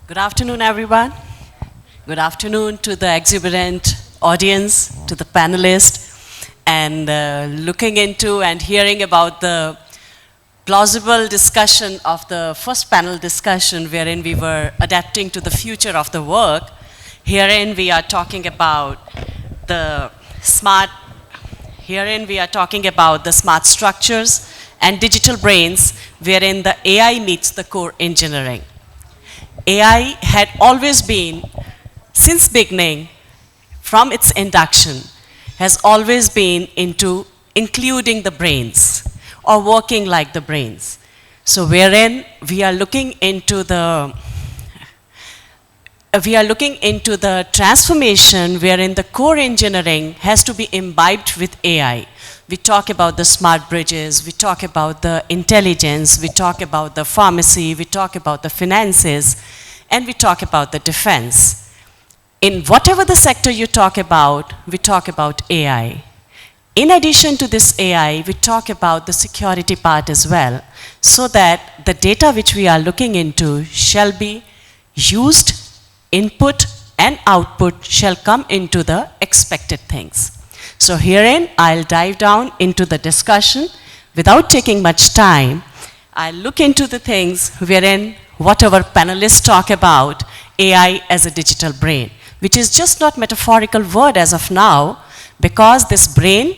Good afternoon, everyone. Good afternoon to the exuberant audience, to the panelists, and looking into and hearing about the plausible discussion of the first panel discussion wherein we were adapting to the future of the work. Herein we are talking about the smart structures and digital brains wherein the AI meets the core engineering. AI had always been, since beginning, from its induction, has always been into including the brains or working like the brains. So wherein we are looking into the transformation wherein the core engineering has to be imbibed with AI. We talk about the smart bridges, we talk about the intelligence, we talk about the pharmacy, we talk about the finances, and we talk about the defense. In whatever the sector you talk about, we talk about AI. In addition to this AI, we talk about the security part as well, so that the data which we are looking into shall be used, input and output shall come into the expected things. So herein, I'll dive down into the discussion without taking much time. I'll look into the things wherein what our panelists talk about AI as a digital brain, which is just not metaphorical word as of now, because this brain,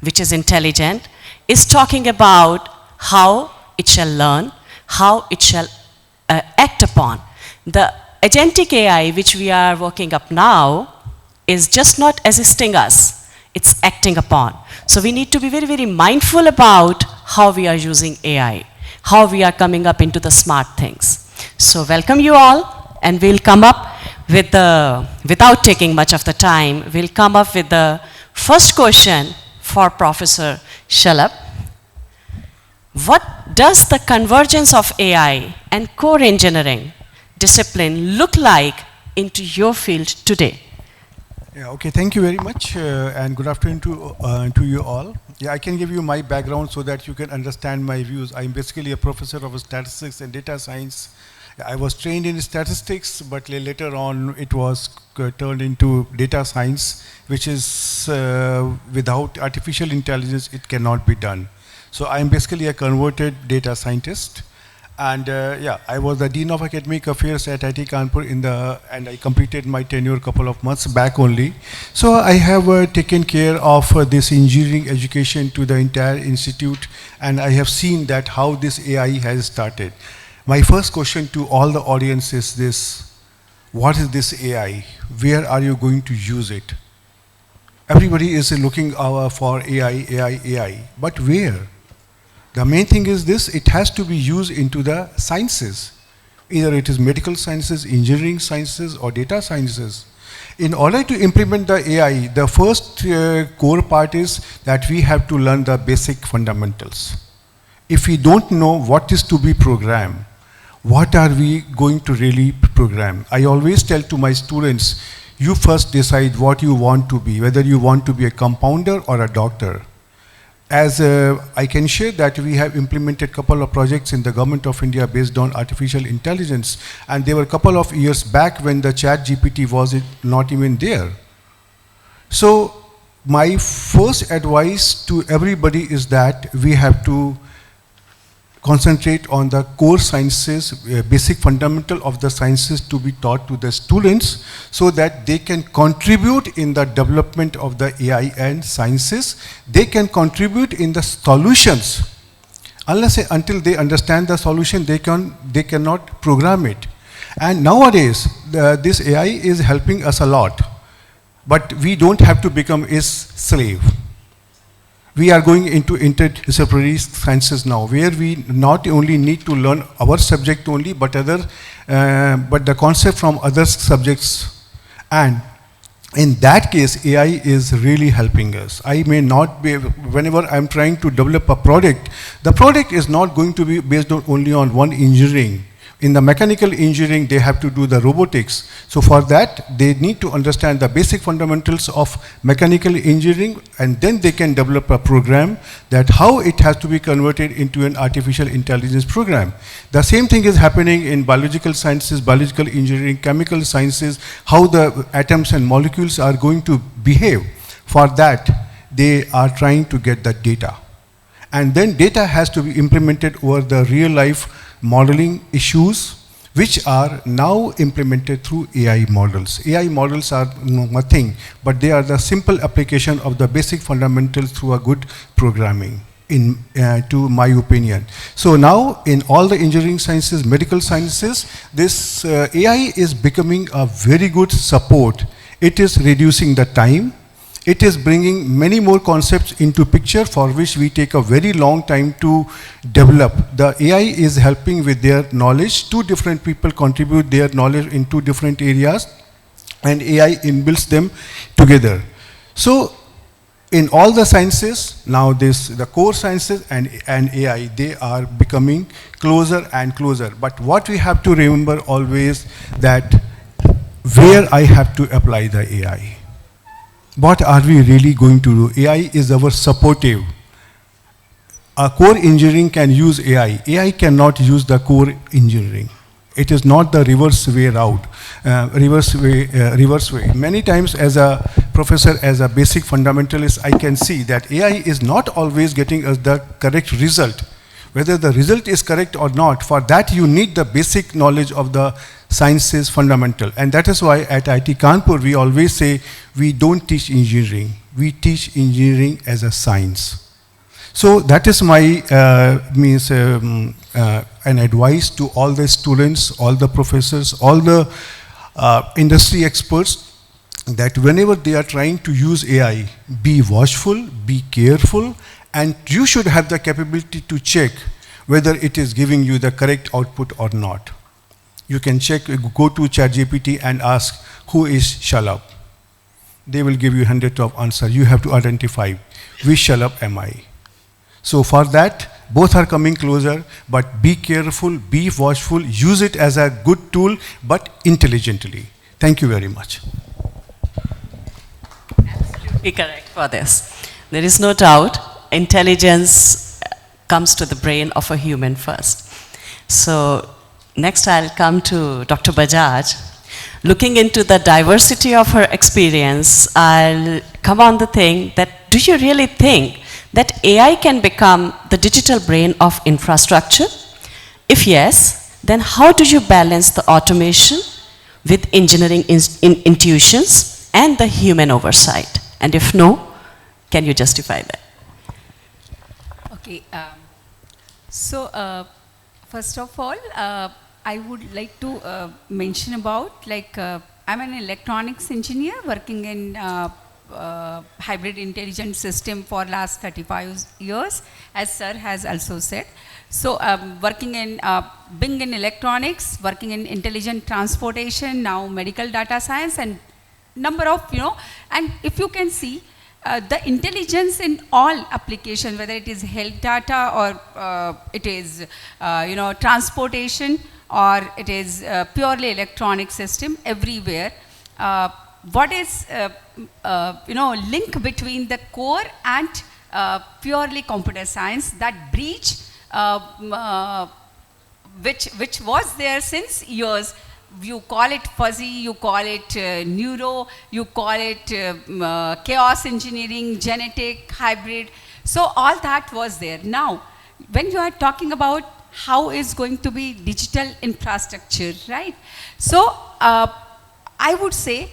which is intelligent, is talking about how it shall learn, how it shall act upon. The agentic AI, which we are working up now, is just not assisting us, it's acting upon. So we need to be very, very mindful about how we are using AI, how we are coming up into the smart things. So welcome you all, and we'll come up with without taking much of the time, we'll come up with the first question for Professor Shalabh. What does the convergence of AI and core engineering discipline look like into your field today? Yeah, okay, thank you very much, and good afternoon to you all. Yeah, I can give you my background so that you can understand my views. I'm basically a professor of statistics and data science. I was trained in statistics, but later on it was turned into data science, which is without artificial intelligence, it cannot be done. So I'm basically a converted data scientist. And yeah, I was the Dean of Academic Affairs at IIT Kanpur and I completed my tenure a couple of months back only. So I have taken care of this engineering education to the entire institute, and I have seen that how this AI has started. My first question to all the audience is this: what is this AI? Where are you going to use it? Everybody is looking for AI, but where? The main thing is this: it has to be used into the sciences. Either it is medical sciences, engineering sciences, or data sciences. In order to implement the AI, the first core part is that we have to learn the basic fundamentals. If we don't know what is to be programmed, what are we going to really program? I always tell to my students, you first decide what you want to be, whether you want to be a compounder or a doctor. As I can share that we have implemented a couple of projects in the government of India based on artificial intelligence, and they were a couple of years back when the ChatGPT was not even there. So my first advice to everybody is that we have to concentrate on the core sciences, basic fundamental of the sciences to be taught to the students so that they can contribute in the development of the AI and sciences. They can contribute in the solutions. Until they understand the solution, they cannot program it. And nowadays, this AI is helping us a lot. But we don't have to become its slave. We are going into interdisciplinary sciences now, where we not only need to learn our subject only, but the concept from other subjects. And in that case, AI is really helping us. I may not be, whenever I'm trying to develop a product, the product is not going to be based only on one engineering. In the mechanical engineering, they have to do the robotics. So for that, they need to understand the basic fundamentals of mechanical engineering, and then they can develop a program that how it has to be converted into an artificial intelligence program. The same thing is happening in biological sciences, biological engineering, chemical sciences, how the atoms and molecules are going to behave. For that, they are trying to get the data. And then data has to be implemented over the real life modeling issues, which are now implemented through AI models. AI models are nothing, but they are the simple application of the basic fundamentals through a good programming, to my opinion. So now in all the engineering sciences, medical sciences, this AI is becoming a very good support. It is reducing the time. It is bringing many more concepts into picture for which we take a very long time to develop. The AI is helping with their knowledge. Two different people contribute their knowledge in two different areas, and AI inbuilds them together. So in all the sciences, now the core sciences and AI, they are becoming closer and closer. But what we have to remember always, that where I have to apply the AI. What are we really going to do? AI is our supportive. A core engineering can use AI. AI cannot use the core engineering. It is not the reverse way route, reverse way. Many times as a professor, as a basic fundamentalist, I can see that AI is not always getting us the correct result. Whether the result is correct or not, for that you need the basic knowledge of the sciences fundamental. And that is why at IIT Kanpur we always say we don't teach engineering. We teach engineering as a science. So that is my an advice to all the students, all the professors, all the industry experts, that whenever they are trying to use AI, be watchful, be careful, and you should have the capability to check whether it is giving you the correct output or not. You can check, go to ChatGPT and ask, who is Shalabh? They will give you hundreds of answers. You have to identify, which Shalabh am I? So for that, both are coming closer, but be careful, be watchful, use it as a good tool, but intelligently. Thank you very much. Absolutely correct for this. There is no doubt, intelligence comes to the brain of a human first. So next I'll come to Dr. Bajaj. Looking into the diversity of her experience, I'll come on the thing that, do you really think that AI can become the digital brain of infrastructure? If yes, then how do you balance the automation with engineering intuitions and the human oversight? And if no, can you justify that? Okay, first of all, I would like to mention about, I'm an electronics engineer working in hybrid intelligent system for last 35 years, as sir has also said. So working in being in electronics, working in intelligent transportation, now medical data science, and number of, and if you can see, the intelligence in all applications, whether it is health data or it is, transportation, or it is purely electronic system, everywhere. What is, link between the core and purely computer science, that breach, which was there since years. You call it fuzzy, you call it neuro, you call it chaos engineering, genetic, hybrid. So all that was there. Now, when you are talking about how is going to be digital infrastructure, right? So I would say,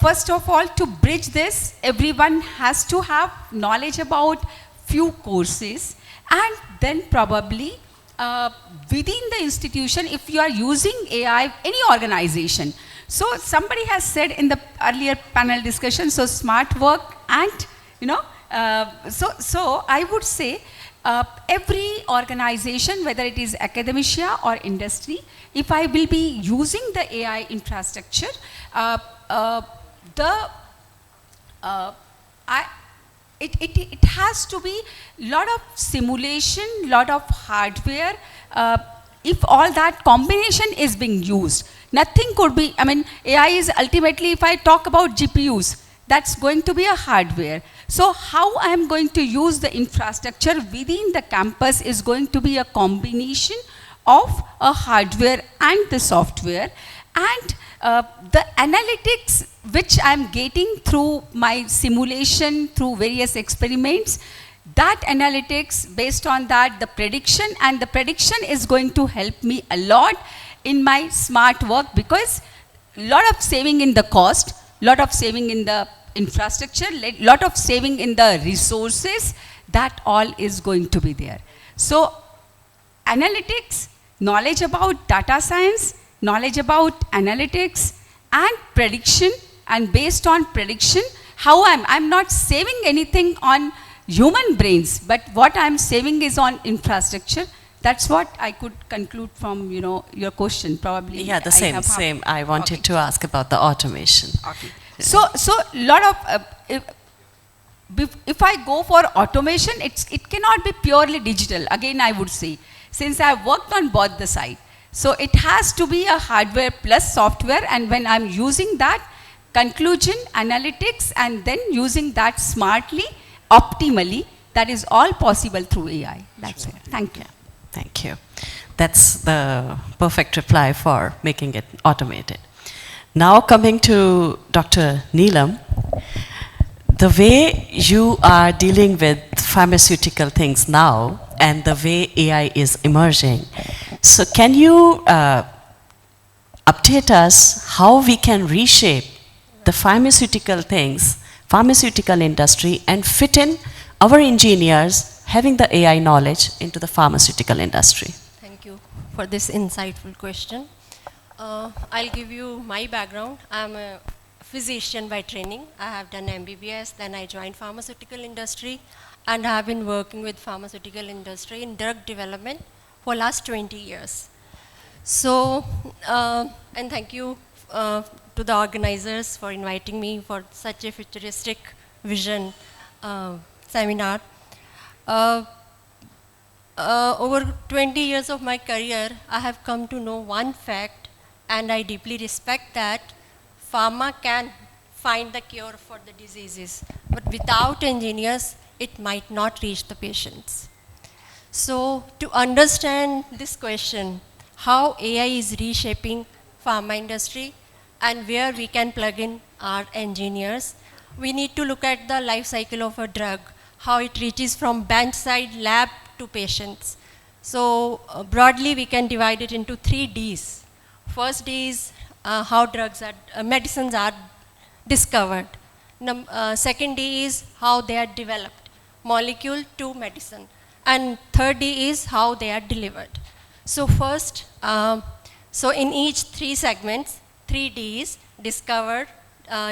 first of all, to bridge this, everyone has to have knowledge about few courses, and then probably within the institution, if you are using AI, any organization. So somebody has said in the earlier panel discussion, so smart work and, so I would say every organization, whether it is academia or industry, if I will be using the AI infrastructure, it has to be lot of simulation, lot of hardware, if all that combination is being used, nothing could be, I mean, AI is ultimately, if I talk about GPUs, that's going to be a hardware. So how I am going to use the infrastructure within the campus is going to be a combination of a hardware and the software, and the analytics which I am getting through my simulation, through various experiments, that analytics, based on that, the prediction, and the prediction is going to help me a lot in my smart work, because lot of saving in the cost, lot of saving in the infrastructure, lot of saving in the resources, that all is going to be there. So analytics, knowledge about data science, knowledge about analytics and prediction, and based on prediction, how I'm not saving anything on human brains, but what I'm saving is on infrastructure. That's what I could conclude from, you know, your question, probably. Yeah, the same. I wanted to ask about the automation. Okay. So lot of, if I go for automation, it cannot be purely digital. Again, I would say, since I've worked on both the side. So it has to be a hardware plus software, and when I'm using that, conclusion, analytics, and then using that smartly, optimally, that is all possible through AI. That's it. Thank you. Yeah, thank you. That's the perfect reply for making it automated. Now coming to Dr. Neelam, the way you are dealing with pharmaceutical things now and the way AI is emerging, so can you update us how we can reshape the pharmaceutical things, pharmaceutical industry, and fit in our engineers having the AI knowledge into the pharmaceutical industry? Thank you for this insightful question. I'll give you my background. I'm a physician by training. I have done MBBS, then I joined pharmaceutical industry, and I have been working with pharmaceutical industry in drug development for last 20 years. So, and thank you to the organizers for inviting me for such a futuristic vision seminar. Over 20 years of my career, I have come to know one fact, and I deeply respect that: pharma can find the cure for the diseases, but without engineers, it might not reach the patients. So to understand this question, how AI is reshaping pharma industry and where we can plug in our engineers, we need to look at the life cycle of a drug, how it reaches from bench side lab to patients. So broadly, we can divide it into 3 Ds. First D is how drugs are, medicines are discovered. Second D is how they are developed, molecule to medicine. And third D is how they are delivered. So first, so in each 3 segments, 3 Ds, discover,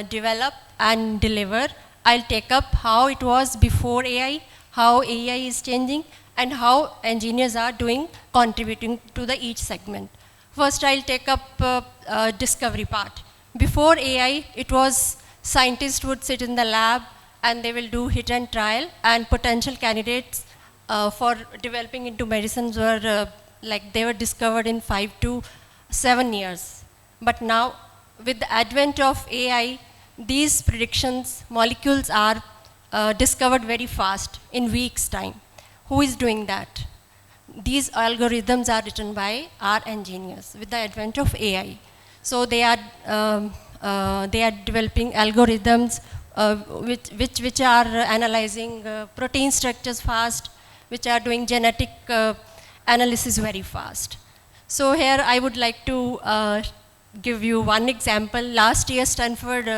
develop, and deliver, I'll take up how it was before AI, how AI is changing, and how engineers are doing, contributing to the each segment. First, I'll take up discovery part. Before AI, it was scientists would sit in the lab and they will do hit and trial, and potential candidates for developing into medicines were like they were discovered in 5 to 7 years. But now, with the advent of AI, these predictions, molecules are discovered very fast, in weeks' time. Who is doing that? These algorithms are written by our engineers with the advent of AI. So they are developing algorithms which are analyzing protein structures fast, which are doing genetic analysis very fast. So here I would like to give you one example. Last year, Stanford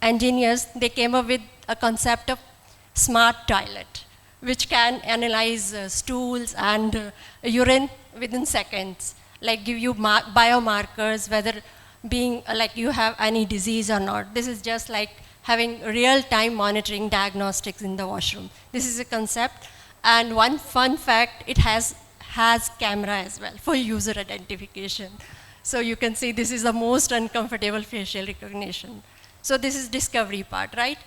engineers, they came up with a concept of smart toilet, which can analyze stools and urine within seconds, like give you biomarkers, whether being like you have any disease or not. This is just like having real-time monitoring diagnostics in the washroom. This is a concept. And one fun fact, it has camera as well for user identification. So you can see this is the most uncomfortable facial recognition. So this is discovery part, right?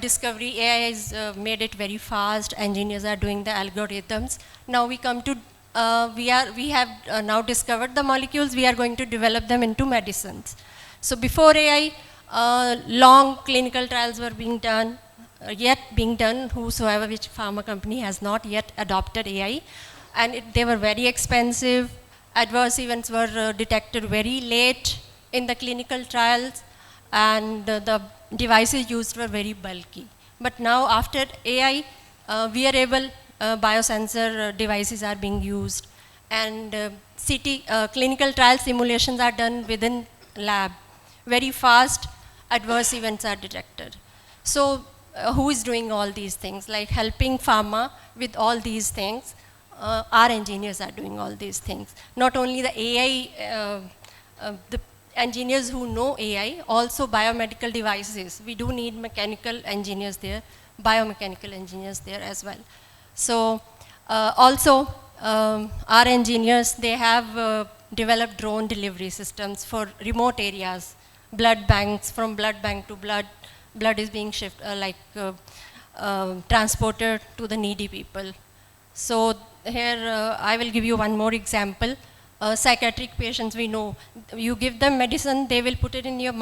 Discovery, AI has made it very fast. Engineers are doing the algorithms. Now we come to we have now discovered the molecules, we are going to develop them into medicines. So before AI, long clinical trials were being done, whosoever, which pharma company has not yet adopted AI, and they were very expensive. Adverse events were detected very late in the clinical trials, and the devices used were very bulky. But now after AI, wearable biosensor devices are being used, and clinical trial simulations are done within lab. Very fast adverse events are detected. So who is doing all these things? Like helping pharma with all these things, our engineers are doing all these things. Not only the AI, the engineers who know AI, also biomedical devices. We do need mechanical engineers there, biomechanical engineers there as well. So also our engineers, they have developed drone delivery systems for remote areas, blood banks, from blood bank to blood is being transported to the needy people. So here I will give you one more example. Psychiatric patients, we know, you give them medicine, they will put it in their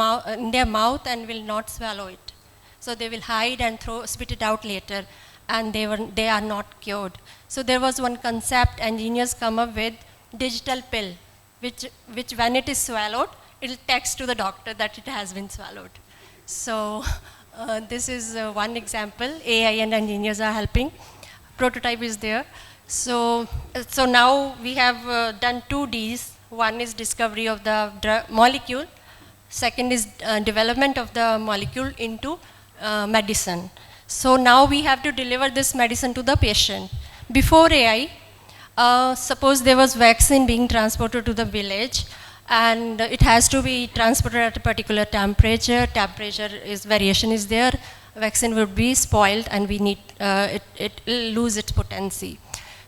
mouth and will not swallow it. So they will hide and spit it out later, and they are not cured. So there was one concept engineers come up with, digital pill, which when it is swallowed, it will text to the doctor that it has been swallowed. So this is one example. AI and engineers are helping. Prototype is there. So now we have done 2 Ds. One is discovery of the molecule. Second is development of the molecule into medicine. So now we have to deliver this medicine to the patient. Before AI, suppose there was vaccine being transported to the village, and it has to be transported at a particular temperature. Variation is there. Vaccine would be spoiled, and we need it will lose its potency.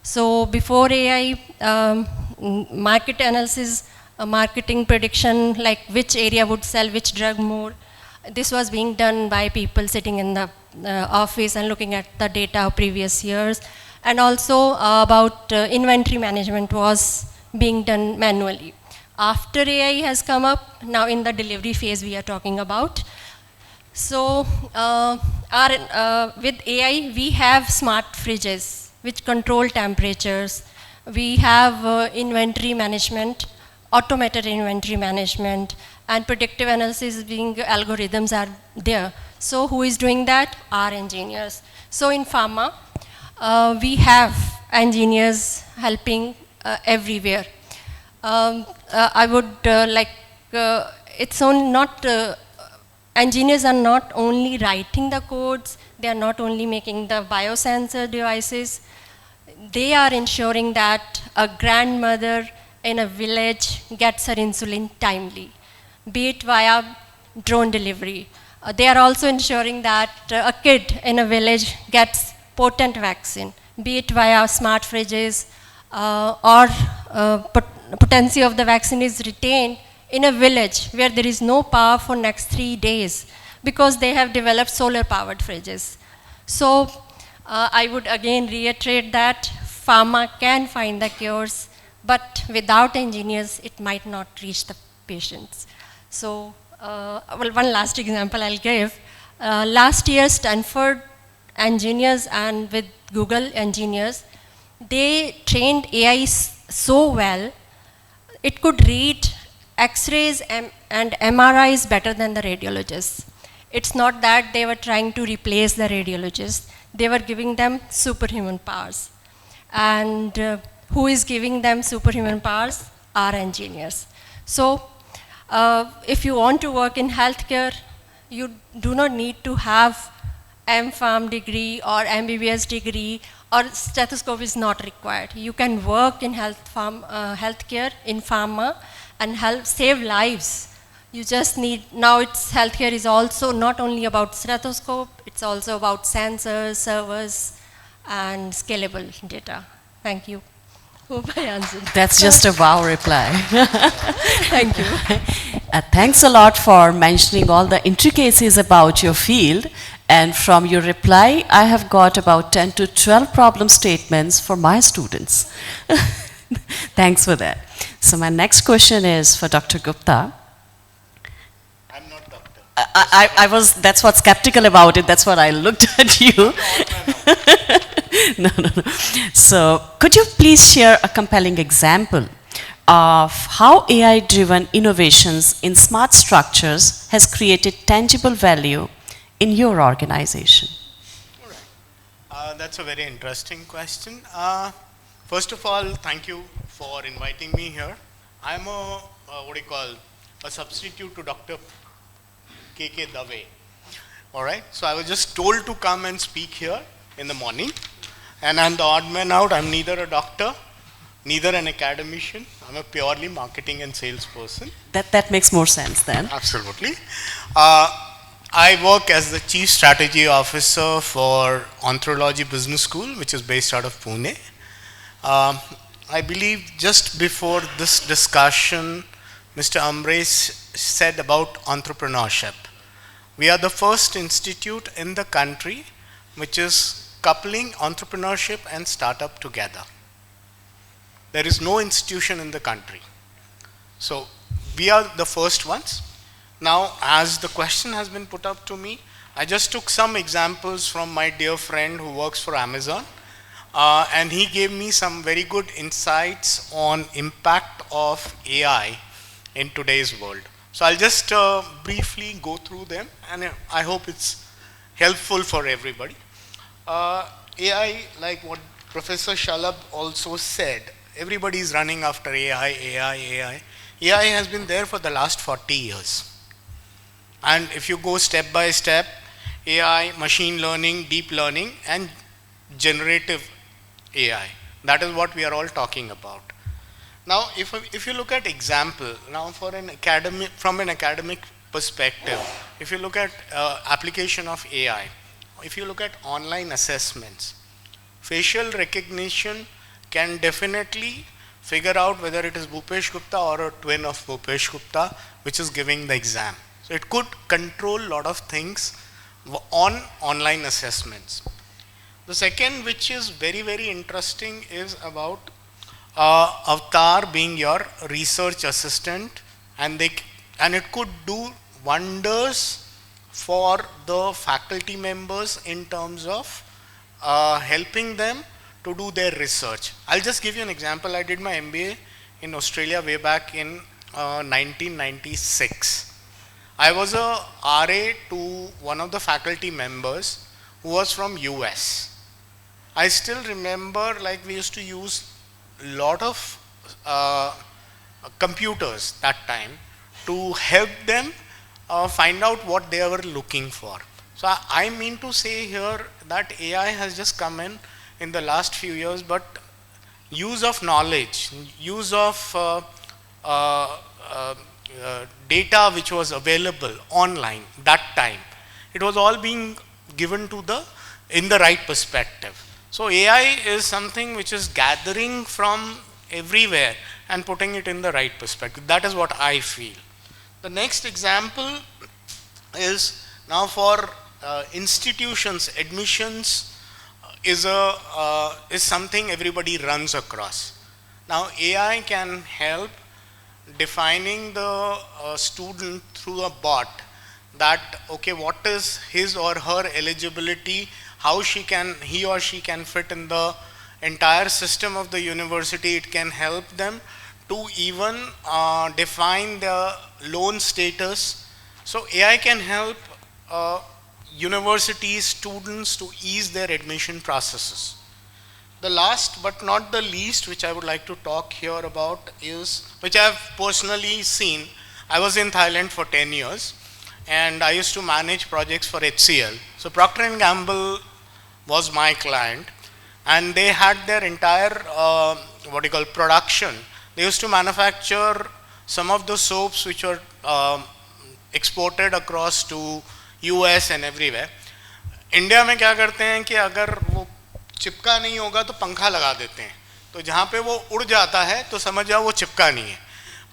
So before AI, market analysis, marketing prediction, like which area would sell which drug more, this was being done by people sitting in the office and looking at the data of previous years. And also about inventory management was being done manually. After AI has come up, now in the delivery phase we are talking about. So with AI, we have smart fridges which control temperatures. We have inventory management, automated inventory management, and predictive analysis being algorithms are there. So who is doing that? Our engineers. So in pharma, we have engineers helping everywhere. I would it's only not, engineers are not only writing the codes, they are not only making the biosensor devices, they are ensuring that a grandmother in a village gets her insulin timely, be it via drone delivery. They are also ensuring that a kid in a village gets potent vaccine, be it via smart fridges or potency of the vaccine is retained in a village where there is no power for next 3 days, because they have developed solar powered fridges. So I would again reiterate that pharma can find the cures, but without engineers, it might not reach the patients. So one last example I'll give. Last year, Stanford engineers and with Google engineers, they trained AI so well, it could read X-rays and MRIs better than the radiologists. It's not that they were trying to replace the radiologists, they were giving them superhuman powers. And who is giving them superhuman powers? Our engineers. So if you want to work in healthcare, you do not need to have M.Pharm degree or MBBS degree, or stethoscope is not required. You can work in healthcare, in pharma, and help save lives. You just need, now healthcare is also not only about stethoscope, it's also about sensors, servers, and scalable data. Thank you. Hope I answered. That's just a wow reply. Thank you. Thanks a lot for mentioning all the intricacies about your field. And from your reply, I have got about 10 to 12 problem statements for my students. Thanks for that. So my next question is for Dr. Gupta. I'm not doctor. I was, that's what's skeptical about it, that's what I looked at you. No, no, no. So could you please share a compelling example of how AI-driven innovations in smart structures has created tangible value in your organization? All right. That's a very interesting question. First of all, thank you for inviting me here. I'm a substitute to Dr. K.K. Dave. All right. So I was just told to come and speak here in the morning. And I'm the odd man out. I'm neither a doctor, neither an academician. I'm a purely marketing and sales person. That makes more sense then. Absolutely. I work as the Chief Strategy Officer for Entrelogy Business School, which is based out of Pune. I believe just before this discussion, Mr. Amresh said about entrepreneurship. We are the first institute in the country which is coupling entrepreneurship and startup together. There is no institution in the country. So we are the first ones. Now, as the question has been put up to me, I just took some examples from my dear friend who works for Amazon, and he gave me some very good insights on impact of AI in today's world. So I'll just briefly go through them, and I hope it's helpful for everybody. AI, like what Professor Shalabh also said, everybody is running after AI. AI has been there for the last 40 years. And if you go step by step, AI, machine learning, deep learning, and generative AI. That is what we are all talking about. Now, if you look at example, now from an academic perspective, if you look at application of AI, if you look at online assessments, facial recognition can definitely figure out whether it is Bhupesh Gupta or a twin of Bhupesh Gupta which is giving the exam. So it could control a lot of things on online assessments. The second, which is very, very interesting, is about Avatar being your research assistant, and it could do wonders for the faculty members in terms of helping them to do their research. I'll just give you an example. I did my MBA in Australia way back in 1996. I was a RA to one of the faculty members who was from US. I still remember, like, we used to use a lot of computers that time to help them find out what they were looking for. So I mean to say here that AI has just come in the last few years, but use of knowledge, use of data which was available online that time, it was all being given to in the right perspective. So AI is something which is gathering from everywhere and putting it in the right perspective. That is what I feel. The next example is now for institutions. Admissions is something everybody runs across. Now AI can help defining the student through a bot, that okay, what is his or her eligibility, how he or she can fit in the entire system of the university. It can help them to even define the loan status. So AI can help universities, students to ease their admission processes. The last but not the least, which I would like to talk here about, is, which I have personally seen. I was in Thailand for 10 years and I used to manage projects for HCL. So Procter & Gamble was my client, and they had their entire production. They used to manufacture some of the soaps which were exported across to US and everywhere. India में क्या करते हैं कि अगर वो चिपका नहीं होगा तो पंखा लगा देते हैं, तो जहाँ पे वो उड़ जाता है तो समझ जाओ वो चिपका नहीं है.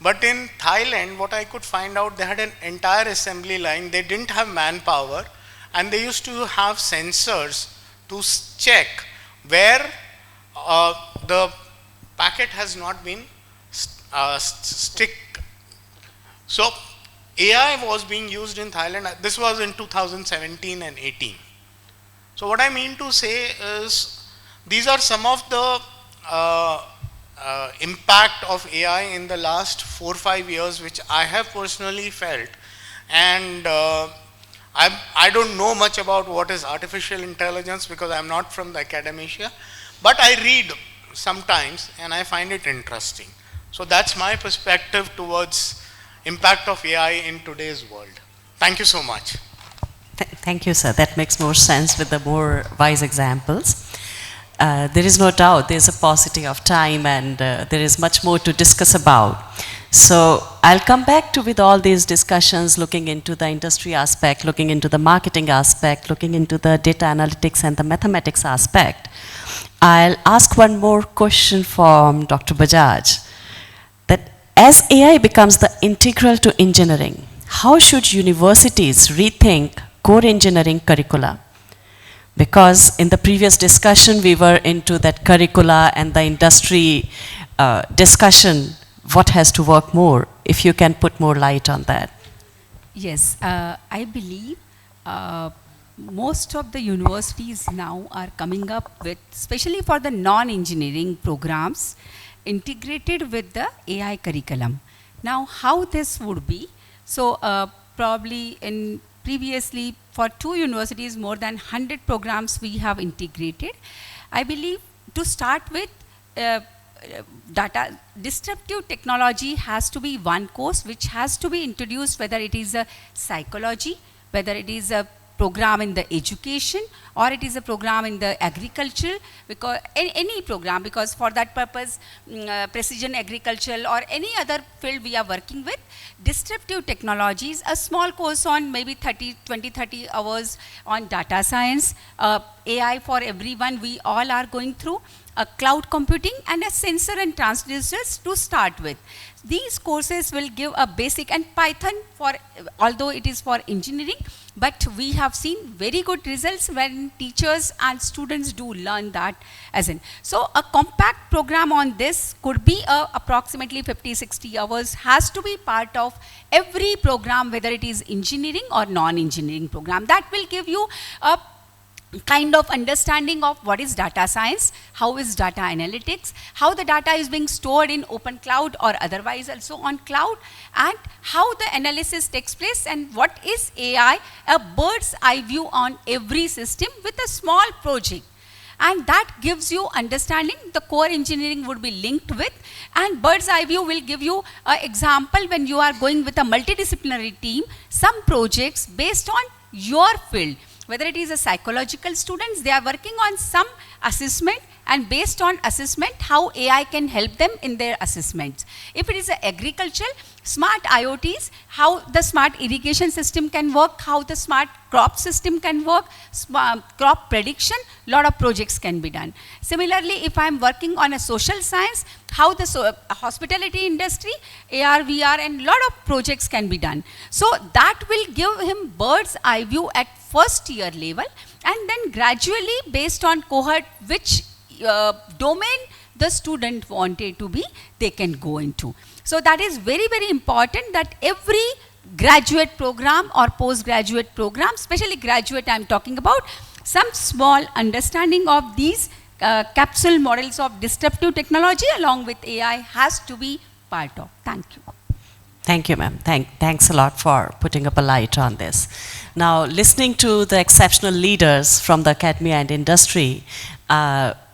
But in Thailand, what I could find out, they had an entire assembly line. They didn't have manpower, and they used to have sensors to check where the packet has not been stick. So AI was being used in Thailand. This was in 2017 and 18. So what I mean to say is, these are some of the impact of AI in the last 4 or 5 years, which I have personally felt. And I don't know much about what is artificial intelligence because I'm not from the academia, but I read sometimes and I find it interesting. So that's my perspective towards impact of AI in today's world. Thank you so much. Thank you, sir. That makes more sense with the more wise examples. There is no doubt there is a paucity of time and there is much more to discuss about. So I'll come back to with all these discussions looking into the industry aspect, looking into the marketing aspect, looking into the data analytics and the mathematics aspect. I'll ask one more question from Dr. Bajaj. That as AI becomes the integral to engineering, how should universities rethink core engineering curricula? Because in the previous discussion, we were into that curricula and the industry discussion, what has to work more, if you can put more light on that. Yes, I believe most of the universities now are coming up with, especially for the non-engineering programs, integrated with the AI curriculum. Now, how this would be? So, probably in previously for 2 universities, more than 100 programs we have integrated. I believe to start with, disruptive technology has to be one course which has to be introduced, whether it is a psychology, whether it is a program in the education, or it is a program in the agriculture, because any program, because for that purpose, precision agriculture or any other field we are working with, disruptive technologies, a small course on maybe 20-30 hours on data science, AI for everyone, we all are going through, a cloud computing and a sensor and transducers to start with. These courses will give a basic, and Python for, although it is for engineering, but we have seen very good results when teachers and students do learn that as in. So a compact program on this could be approximately 50-60 hours, has to be part of every program, whether it is engineering or non-engineering program. That will give you a kind of understanding of what is data science, how is data analytics, how the data is being stored in open cloud or otherwise also on cloud, and how the analysis takes place, and what is AI, a bird's eye view on every system with a small project. And that gives you understanding. The core engineering would be linked with, and bird's eye view will give you an example when you are going with a multidisciplinary team, some projects based on your field. Whether it is a psychological students, they are working on some assessment, and based on assessment, how AI can help them in their assessments. If it is a agricultural, smart IoTs, how the smart irrigation system can work, how the smart crop system can work, crop prediction, lot of projects can be done. Similarly, if I am working on a social science, how the hospitality industry, AR, VR, and lot of projects can be done. So that will give him bird's eye view at first year level, and then gradually based on cohort, which domain the student wanted to be, they can go into. So that is very, very important that every graduate program or postgraduate program, especially graduate I am talking about, some small understanding of these capsule models of disruptive technology along with AI has to be part of. Thank you. Thank you, ma'am. Thanks a lot for putting up a light on this. Now, listening to the exceptional leaders from the academia and industry,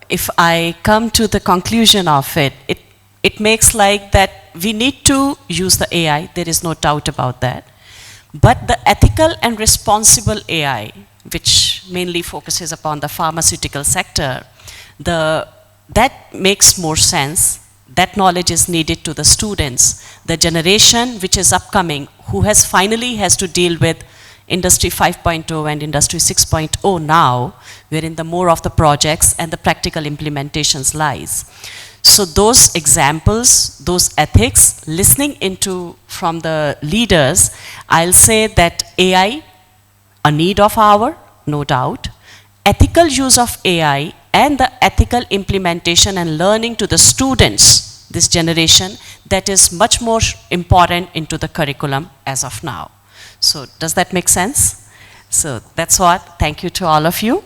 if I come to the conclusion of it, it makes like that we need to use the AI, there is no doubt about that. But the ethical and responsible AI, which mainly focuses upon the pharmaceutical sector, that makes more sense. That knowledge is needed to the students, the generation which is upcoming, who finally has to deal with Industry 5.0 and Industry 6.0 now, wherein the more of the projects and the practical implementations lies. So those examples, those ethics, listening into from the leaders, I'll say that AI, a need of hour, no doubt, ethical use of AI and the ethical implementation and learning to the students, this generation, that is much more important into the curriculum as of now. So does that make sense? So that's what. Thank you to all of you.